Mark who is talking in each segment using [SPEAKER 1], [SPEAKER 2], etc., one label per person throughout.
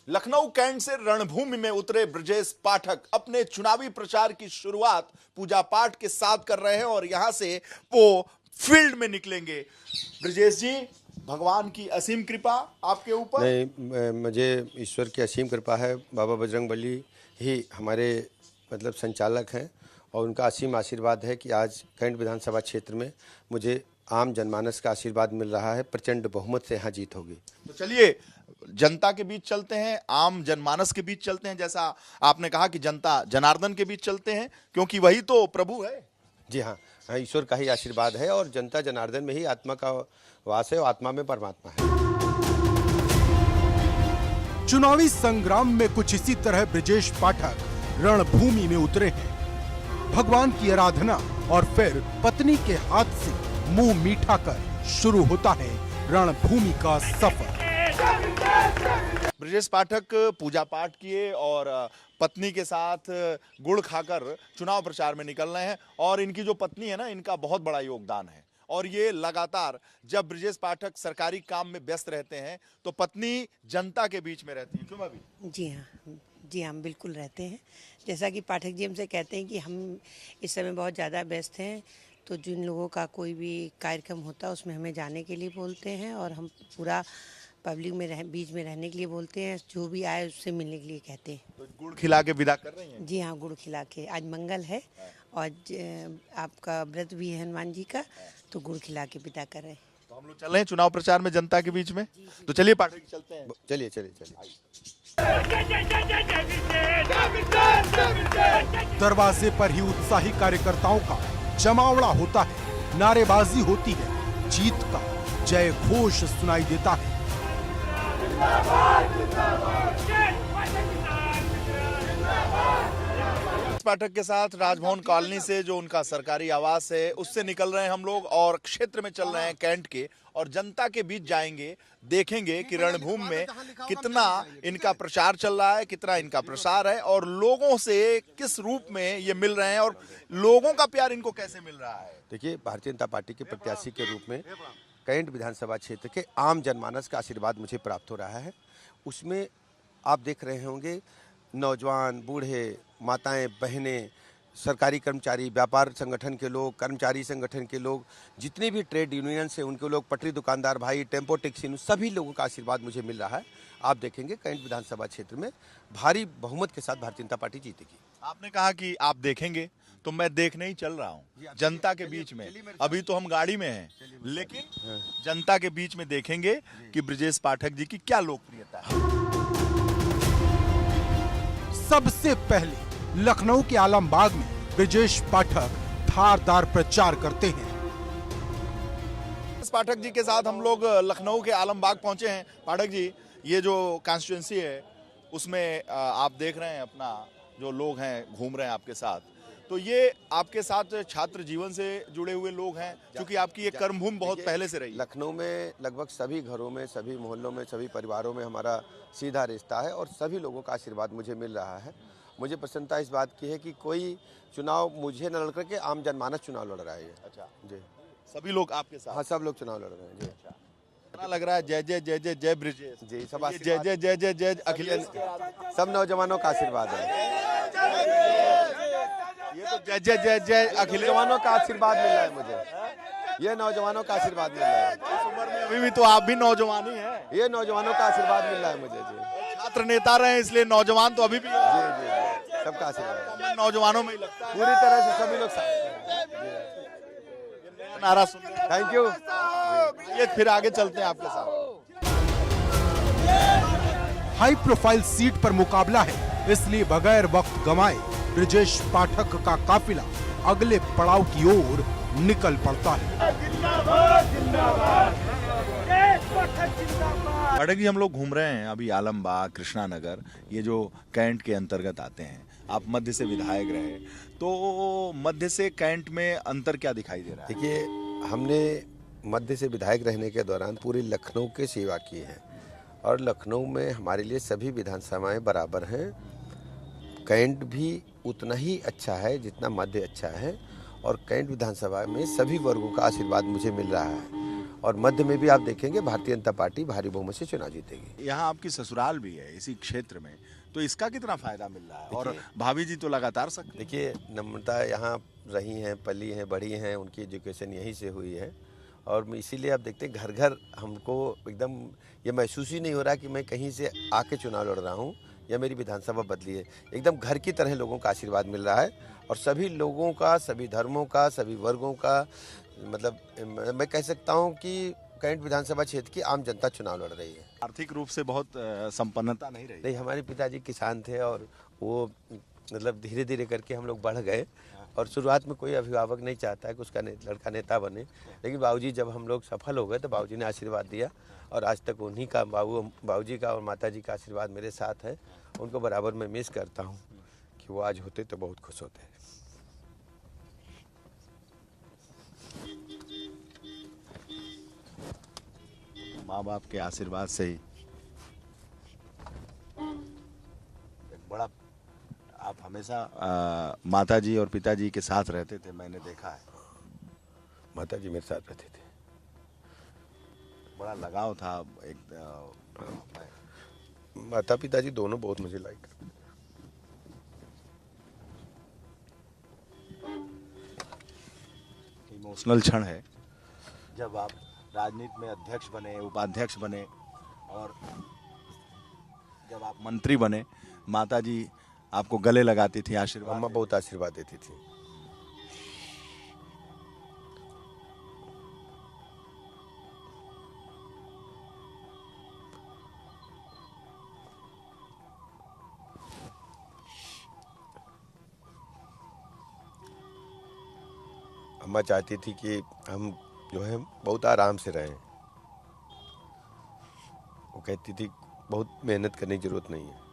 [SPEAKER 1] Lucknow cantt से रणभूमि में उतरे ब्रजेश पाठक अपने चुनावी प्रचार की शुरुआत पूजा पाठ के साथ कर रहे हैं और यहां से वो फील्ड में निकलेंगे। ब्रजेश जी, भगवान की असीम कृपा आपके ऊपर?
[SPEAKER 2] नहीं, मुझे ईश्वर की असीम कृपा है। बाबा बजरंगबली ही हमारे मतलब संचालक हैं और उनका असीम आशीर्वाद है कि आज कैंट विधानसभा क्षेत्र में मुझे आम जनमानस का आशीर्वाद मिल रहा है। प्रचंड बहुमत से यहाँ जीत होगी।
[SPEAKER 1] तो चलिए जनता के बीच चलते हैं, आम जनमानस के बीच चलते हैं। जैसा आपने कहा कि जनता जनार्दन के बीच चलते हैं, क्योंकि वही तो प्रभु है।
[SPEAKER 2] जी हाँ, ईश्वर का ही आशीर्वाद है और जनता जनार्दन में ही आत्मा का वास है और आत्मा में परमात्मा है।
[SPEAKER 3] चुनावी संग्राम में कुछ इसी तरह ब्रजेश पाठक रणभूमि में उतरे हैं। भगवान की आराधना और फिर पत्नी के हाथ से मुंह मीठा कर शुरू होता है रणभूमि का सफर।
[SPEAKER 1] ब्रजेश पाठक पूजा पाठ किए और पत्नी के साथ गुड़ खाकर चुनाव प्रचार में निकल रहे हैं और इनकी जो पत्नी है ना, इनका बहुत बड़ा योगदान है। और ये लगातार जब ब्रजेश पाठक सरकारी काम में व्यस्त रहते हैं तो पत्नी जनता के बीच में रहती है। क्यों भाभी?
[SPEAKER 4] जी हाँ, बिल्कुल रहते हैं। जैसा कि पाठक जी हमसे कहते हैं कि हम इस समय बहुत ज़्यादा व्यस्त हैं, तो जिन लोगों का कोई भी कार्यक्रम होता है उसमें हमें जाने के लिए बोलते हैं और हम पूरा पब्लिक में बीच में रहने के लिए बोलते हैं। जो भी आए उससे मिलने के लिए कहते हैं।
[SPEAKER 1] तो गुड़ खिला के विदा कर रही हैं?
[SPEAKER 4] जी हाँ, गुड़ खिला के। आज मंगल है और आपका व्रत भी है हनुमान जी का, तो गुड़ खिला के विदा कर रहे हैं।
[SPEAKER 1] तो हम लोग चल रहे हैं चुनाव प्रचार में जनता के बीच में। तो चलिए पाठक जी चलते हैं।
[SPEAKER 2] चलिए चलिए चलिए।
[SPEAKER 3] दरवाजे पर ही उत्साही कार्यकर्ताओं का जमावड़ा होता है, नारेबाजी होती है, जीत का जय घोष सुनाई देता है।
[SPEAKER 1] पाठक के साथ राजभवन कॉलोनी से जो उनका सरकारी आवास है उससे निकल रहे हैं हम लोग और क्षेत्र में चल रहे हैं कैंट के और जनता के बीच जाएंगे। देखेंगे कि रणभूमि में कितना इनका प्रचार चल रहा है, कितना इनका प्रसार है और लोगों से किस रूप में ये मिल रहे हैं और लोगों का प्यार इनको कैसे मिल रहा है।
[SPEAKER 2] देखिए, भारतीय जनता पार्टी के प्रत्याशी के रूप में कैंट विधानसभा क्षेत्र के आम जनमानस का आशीर्वाद मुझे प्राप्त हो रहा है। उसमें आप देख रहे होंगे नौजवान, बूढ़े, माताएं, बहनें, सरकारी कर्मचारी, व्यापार संगठन के लोग, कर्मचारी संगठन के लोग, जितने भी ट्रेड यूनियन से उनके लोग, पटरी दुकानदार भाई, टेम्पो टैक्सी, सभी लोगों का आशीर्वाद मुझे मिल रहा है। आप देखेंगे कैंट विधानसभा क्षेत्र में भारी बहुमत के साथ भारतीय जनता पार्टी जीतेगी।
[SPEAKER 1] आपने कहा कि आप देखेंगे, तो मैं देखने ही चल रहा हूँ जनता के बीच में। अभी तो हम गाड़ी में हैं, लेकिन जनता के बीच में देखेंगे कि ब्रजेश पाठक जी की क्या लोकप्रियता है।
[SPEAKER 3] सबसे पहले लखनऊ के आलमबाग में ब्रजेश पाठक धारदार प्रचार करते हैं।
[SPEAKER 1] ब्रजेश पाठक जी के साथ हम लोग लखनऊ के आलमबाग पहुंचे हैं। पाठक जी, ये जो कॉन्स्टिट्यूएंसी है उसमें आप देख रहे हैं अपना जो लोग हैं घूम रहे हैं आपके साथ, तो ये आपके साथ छात्र जीवन से जुड़े हुए लोग हैं, क्योंकि आपकी ये कर्मभूमि बहुत पहले से रही।
[SPEAKER 2] लखनऊ में लगभग सभी घरों में, सभी मोहल्लों में, सभी परिवारों में हमारा सीधा रिश्ता है और सभी लोगों का आशीर्वाद मुझे मिल रहा है। मुझे प्रसन्नता इस बात की है कि कोई चुनाव मुझे न लड़ करके आम जनमानस चुनाव लड़ रहा है।
[SPEAKER 1] अच्छा
[SPEAKER 2] जी,
[SPEAKER 1] सभी लोग आपके साथ?
[SPEAKER 2] हाँ, सब लोग चुनाव लड़ रहे हैं जी।
[SPEAKER 1] अच्छा, कितना लग रहा है जय जय जय जय जय ब्रजेश
[SPEAKER 2] जी, सब
[SPEAKER 1] जय जय जय जय जय अखिलेश,
[SPEAKER 2] सब नौजवानों का आशीर्वाद है।
[SPEAKER 1] ये तो जय जय जय जय अखिलेश
[SPEAKER 2] नौजवानों का आशीर्वाद मिल रहा है मुझे। ये नौजवानों का आशीर्वाद मिल रहा है।
[SPEAKER 1] इस उम्र में अभी भी तो आप भी नौजवान ही हैं।
[SPEAKER 2] ये नौजवानों का आशीर्वाद मिल रहा है मुझे जी।
[SPEAKER 1] छात्र नेता रहे इसलिए नौजवान तो अभी भी
[SPEAKER 2] जी जी जी, सबका आशीर्वाद
[SPEAKER 1] है। नौजवानों में ही लगता है
[SPEAKER 2] पूरी तरह से सभी लोग।
[SPEAKER 1] नया नारा सुन रहे हैं।
[SPEAKER 2] Thank you.
[SPEAKER 1] ये फिर आगे चलते हैं आपके साथ।
[SPEAKER 3] हाई प्रोफाइल सीट पर मुकाबला है, इसलिए बगैर वक्त गंवाए ब्रजेश पाठक का काफिला अगले पड़ाव की ओर निकल पड़ता है।
[SPEAKER 1] पाठक जी, हम लोग घूम रहे हैं अभी आलमबाग, कृष्णा नगर, ये जो कैंट के अंतर्गत आते हैं। आप मध्य से विधायक रहे, तो मध्य से कैंट में अंतर क्या दिखाई दे रहा है?
[SPEAKER 2] देखिए, हमने मध्य से विधायक रहने के दौरान पूरी लखनऊ की सेवा की है और लखनऊ में हमारे लिए सभी विधानसभाएं बराबर हैं। कैंट भी उतना ही अच्छा है जितना मध्य अच्छा है और कैंट विधानसभा में सभी वर्गों का आशीर्वाद मुझे मिल रहा है और मध्य में भी आप देखेंगे भारतीय जनता पार्टी भारी बहुमत से चुनाव जीतेगी।
[SPEAKER 1] यहाँ आपकी ससुराल भी है इसी क्षेत्र में, तो इसका कितना फायदा मिल रहा है? और भाभी जी तो लगातार सक्रिय।
[SPEAKER 2] देखिए, नम्रता यहाँ रही हैं, पली हैं, बड़ी हैं, उनकी एजुकेशन यहीं से हुई है और इसीलिए आप देखते हैं घर घर हमको एकदम ये महसूस ही नहीं हो रहा कि मैं कहीं से आके चुनाव लड़ रहा हूँ या मेरी विधानसभा बदली है। एकदम घर की तरह लोगों का आशीर्वाद मिल रहा है और सभी लोगों का, सभी धर्मों का, सभी वर्गों का, मतलब मैं कह सकता हूँ कि कैंट विधानसभा क्षेत्र की आम जनता चुनाव लड़ रही है।
[SPEAKER 1] आर्थिक रूप से बहुत संपन्नता नहीं रही।
[SPEAKER 2] नहीं, हमारे पिताजी किसान थे और वो मतलब धीरे धीरे करके हम लोग बढ़ गए और शुरुआत में कोई अभिभावक नहीं चाहता है कि उसका लड़का नेता बने, लेकिन बाबूजी जब हम लोग सफल हो गए तो बाबूजी ने आशीर्वाद दिया और आज तक उन्हीं का बाबूजी का और माताजी का आशीर्वाद मेरे साथ है। उनको बराबर मैं मिस करता हूँ कि वो आज होते तो बहुत खुश होते।
[SPEAKER 1] माँ बाप के आशीर्वाद से ही एक बड़ा, आप हमेशा माताजी और पिताजी के साथ रहते थे, मैंने देखा है।
[SPEAKER 2] माताजी मेरे साथ रहते थे,
[SPEAKER 1] बड़ा लगाव था। एक
[SPEAKER 2] माता पिताजी दोनों बहुत मुझे लाइक करते थे।
[SPEAKER 1] इमोशनल क्षण है जब आप राजनीति में अध्यक्ष बने, उपाध्यक्ष बने और जब आप मंत्री बने, माताजी आपको गले लगाती थी, आशीर्वाद।
[SPEAKER 2] अम्मा बहुत आशीर्वाद देती थी। अम्मा चाहती थी कि हम जो है बहुत आराम से रहें। वो कहती थी बहुत मेहनत करने की जरूरत नहीं है।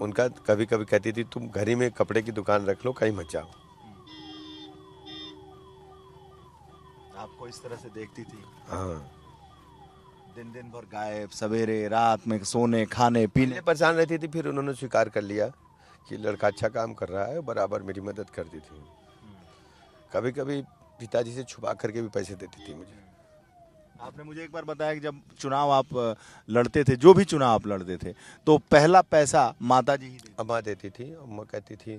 [SPEAKER 2] उनका कभी कभी कहती थी तुम घर ही में कपड़े की दुकान रख लो, कहीं मत जाओ।
[SPEAKER 1] आपको इस तरह से देखती थी।
[SPEAKER 2] हाँ,
[SPEAKER 1] दिन दिन भर गायब, सवेरे रात में सोने खाने पीने।
[SPEAKER 2] परेशान रहती थी, फिर उन्होंने स्वीकार कर लिया कि लड़का अच्छा काम कर रहा है, बराबर मेरी मदद करती थी। कभी कभी पिताजी से छुपा करके भी पैसे देती थी मुझे।
[SPEAKER 1] आपने मुझे एक बार बताया कि जब चुनाव आप लड़ते थे, जो भी चुनाव आप लड़ते थे, तो पहला पैसा माताजी ही देती।
[SPEAKER 2] अम्मा देती थी। अम्मा कहती थी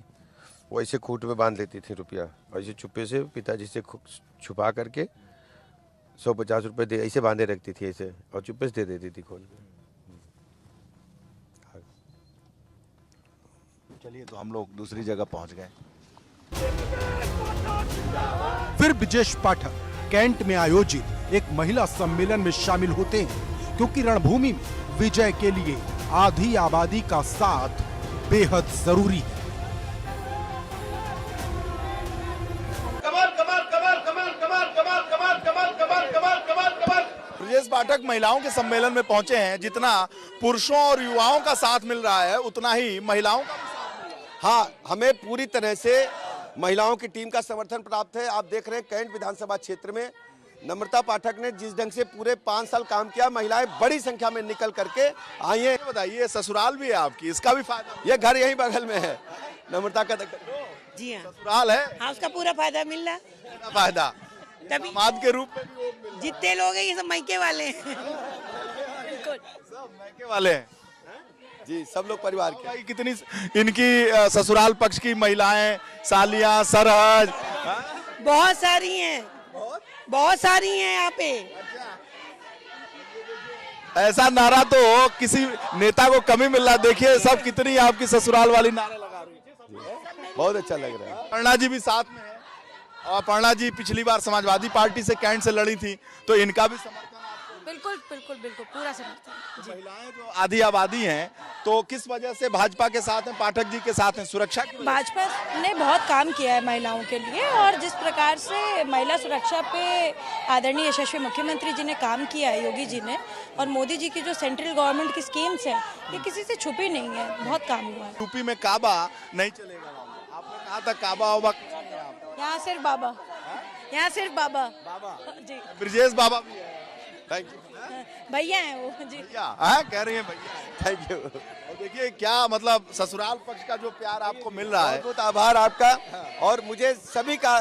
[SPEAKER 2] वो ऐसे खूट में बांध लेती थी रुपया, ऐसे चुप्पे से पिताजी से छुपा करके 150 रुपये दे ऐसे बांधे रखती थी ऐसे, और चुप्पे से दे देती थी खोल के।
[SPEAKER 1] चलिए, तो हम लोग दूसरी जगह पहुंच गए।
[SPEAKER 3] फिर ब्रिजेश पाठक कैंट में आयोजित एक महिला सम्मेलन में शामिल होते हैं, क्योंकि रणभूमि में विजय के लिए आधी आबादी का साथ बेहद जरूरी है।
[SPEAKER 1] ब्रिजेश पाठक महिलाओं के सम्मेलन में पहुंचे हैं। जितना पुरुषों और युवाओं का साथ मिल रहा है, उतना ही महिलाओं का।
[SPEAKER 2] हाँ, हमें पूरी तरह से महिलाओं की टीम का समर्थन प्राप्त है। आप देख रहे हैं कैंट विधानसभा क्षेत्र में नम्रता पाठक ने जिस ढंग से पूरे 5 साल काम किया, महिलाएं बड़ी संख्या में निकल करके आई हैं।
[SPEAKER 1] बताइए, ससुराल भी है आपकी, इसका भी फायदा?
[SPEAKER 2] ये घर यहीं बगल में है, नम्रता का
[SPEAKER 4] जी हाँ,
[SPEAKER 1] ससुराल है।
[SPEAKER 4] हाँ, उसका पूरा फायदा मिल रहा।
[SPEAKER 1] फायदा
[SPEAKER 4] तभी
[SPEAKER 1] दामाद के रूप में भी वो
[SPEAKER 4] जितने लोग हैं ये सब मायके वाले हैं।
[SPEAKER 1] सब मायके वाले हैं
[SPEAKER 2] जी, सब लोग परिवार के।
[SPEAKER 1] भाई, कितनी इनकी ससुराल पक्ष की महिलाएं, सालियां, सरहज
[SPEAKER 4] बहुत सारी हैं, बहुत सारी हैं यहाँ पे।
[SPEAKER 2] ऐसा नारा तो किसी नेता को कमी मिल रहा। देखिए सब कितनी आपकी ससुराल वाली नारा लगा रही है, बहुत अच्छा लग रहा है।
[SPEAKER 1] अपर्णा जी भी साथ में है, और अपर्णा जी पिछली बार समाजवादी पार्टी से कैंट से लड़ी थी, तो इनका भी समर्थन।
[SPEAKER 5] बिल्कुल बिल्कुल बिल्कुल पूरा समर्थन।
[SPEAKER 1] महिलाएं जो आधी आबादी हैं, तो किस वजह से भाजपा के साथ हैं, पाठक जी के साथ हैं? सुरक्षा की वजह से?
[SPEAKER 5] भाजपा ने बहुत काम किया है महिलाओं के लिए, और जिस प्रकार से महिला सुरक्षा पे आदरणीय यशस्वी मुख्यमंत्री जी ने काम किया है, योगी जी ने, और मोदी जी की जो सेंट्रल गवर्नमेंट की स्कीम्स हैं, ये किसी से छुपी नहीं है, बहुत काम हुआ है।
[SPEAKER 1] यूपी में काबा नहीं चलेगा, आपने कहा था काबा वाबा।
[SPEAKER 5] यहाँ सिर्फ बाबा, यहाँ सिर्फ बाबा जी।
[SPEAKER 1] ब्रिजेश बाबा भी है।
[SPEAKER 2] Thank you.
[SPEAKER 5] भैया हैं वो जी।
[SPEAKER 1] भैया कह रही हैं भैया।
[SPEAKER 2] Thank you.
[SPEAKER 1] और देखिए क्या मतलब ससुराल पक्ष का जो प्यार आपको मिल रहा है।
[SPEAKER 2] बहुत बहुत आभार आपका। और मुझे सभी का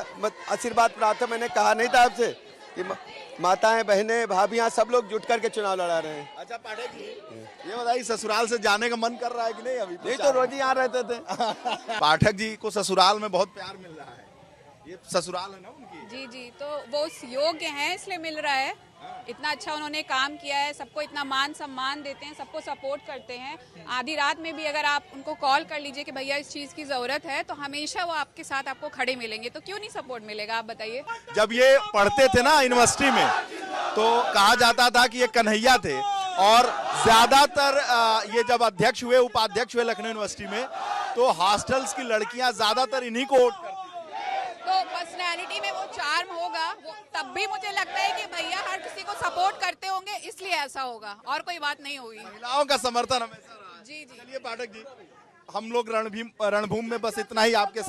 [SPEAKER 2] आशीर्वाद प्राप्त है। मैंने कहा नहीं था आपसे कि माताएं, बहनें, भाभियां सब लोग जुट करके चुनाव लड़ा रहे हैं।
[SPEAKER 1] अच्छा पाठक जी, ये बताइए ससुराल से जाने का मन कर रहा है कि नहीं? अभी
[SPEAKER 2] नहीं तो रोज ही यहाँ रहते थे।
[SPEAKER 1] पाठक जी को ससुराल में बहुत प्यार मिल रहा है। ये ससुराल है ना उनकी?
[SPEAKER 6] जी जी, तो वो योग्य हैं इसलिए मिल रहा है। इतना अच्छा उन्होंने काम किया है, सबको इतना मान सम्मान देते हैं, सबको सपोर्ट करते हैं। आधी रात में भी अगर आप उनको कॉल कर लीजिए कि भैया इस चीज़ की ज़रूरत है, तो हमेशा वो आपके साथ आपको खड़े मिलेंगे। तो क्यों नहीं सपोर्ट मिलेगा, आप बताइए।
[SPEAKER 1] जब ये पढ़ते थे ना यूनिवर्सिटी में, तो कहा जाता था कि ये कन्हैया थे। और ज्यादातर ये जब अध्यक्ष हुए, उपाध्यक्ष हुए लखनऊ यूनिवर्सिटी में, तो हॉस्टल्स की लड़कियां ज्यादातर इन्हीं को वोट करती।
[SPEAKER 6] तो पर्सनैलिटी में वो चार्म होगा, वो तब भी मुझे लगता है कि भैया हर किसी को सपोर्ट करते होंगे, इसलिए ऐसा होगा, और कोई बात नहीं होगी।
[SPEAKER 1] महिलाओं का समर्थन हमेशा रहा है।
[SPEAKER 6] जी जी।
[SPEAKER 1] चलिए पाठक जी, हम लोग रणभूमि में बस इतना ही आपके